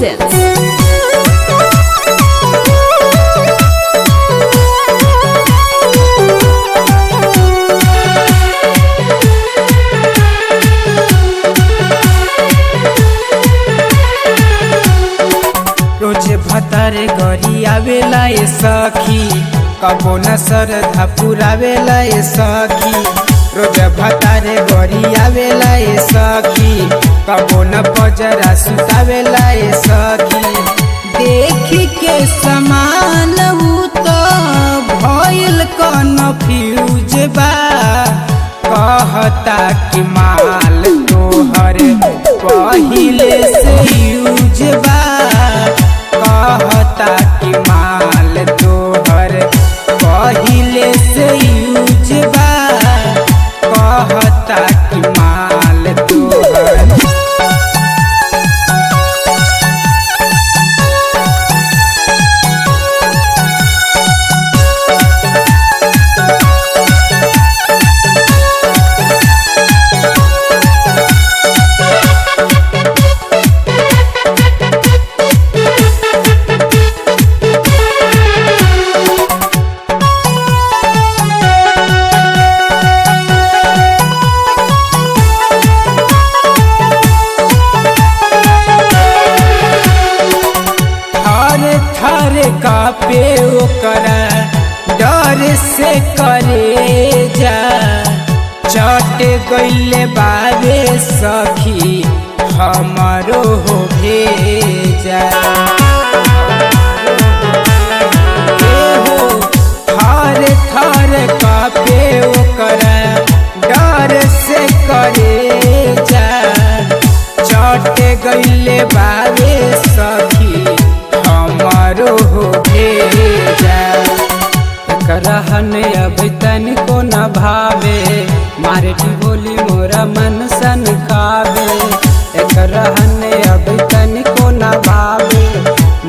presents. रोज भतर गरी आवेला ए सखी, कबो न सरधा पुरावेला ए सखी। रोज भतर गरी आवेला ए सखी, कबो न पजरा सुतावेला ए सखी। देखी के समान हूँ तो भइल कन्फ्यूज बा, कहता कि माल तोहर पहिले से यूज बा, कहता कि माल तोहर पहिले से यूज बा, कहता कि माल तोहर। थर कापे ओकरा डर से करे जा, चट गइले बाबे सखी हमरो हो भेजा। थर थर कापे ओकरा डर से करे जा, चट गइले बाबे सखी हमरो हो भेजा। करहन अब तनिको न भावे, मारटी बोली मोरा मन सन खावे। करहन अब तनिको न भावे,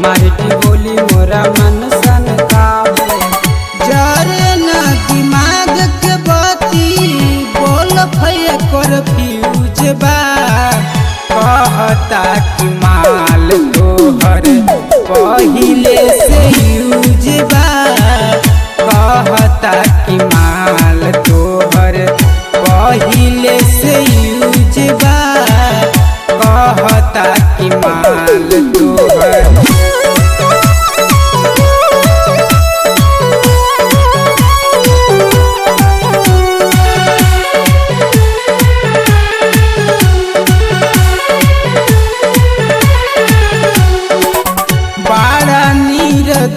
मारटी बोली मोरा मन सन खावे। जरे न दिमाग के बाती बोल फये कर फ्यूज बा, कहता कि माल तोहर पहिले से यूज बा, कहता कि माल तोहर पहिले से यूज बा, कहता कि माल तोहर।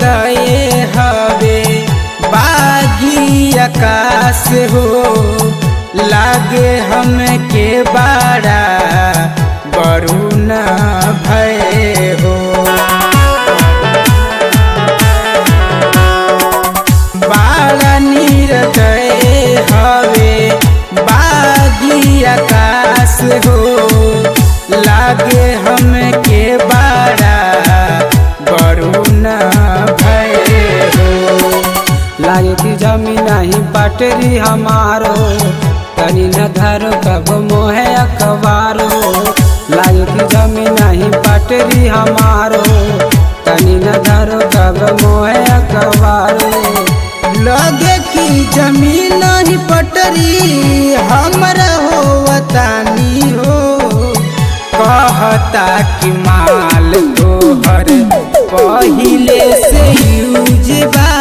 दये हवे बागी आकाश हो, लागे हम के बाड़ा वरुण भय हो। बाड़ा निर्दय हवे बागी आकाश हो, लागे हम के बाड़ा वरुण भय हो। लागे कि जमीन ही पटरी हमारो, तनी न धरो कब मोहे अखबारो। लागे कि जमीन ही पटरी हमारो, तनी न धरो कब मोहे अखबारो। लगे कि जमीन ही पटरी हमरा हो वतानी हो, कहता कि माल तोहर पहिले से यूज बा,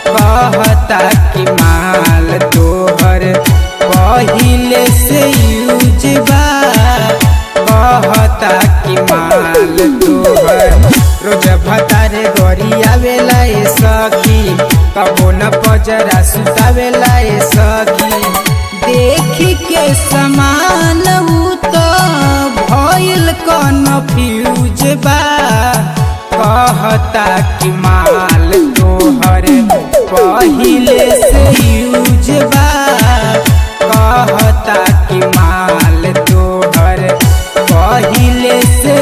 कहता कि माल तोहर पहिले से यूज बा, कहता कि माल तोहर। रोज भतार गरी आवेला ए सखी, कबो न पजरा सुतावेला ए सखी। देखी के समान हूँ तो भइल कन्फ्यूज बा, कहता कि माल तोहर पहिले से यूज बा, कहता कि माल तोहर पहिले से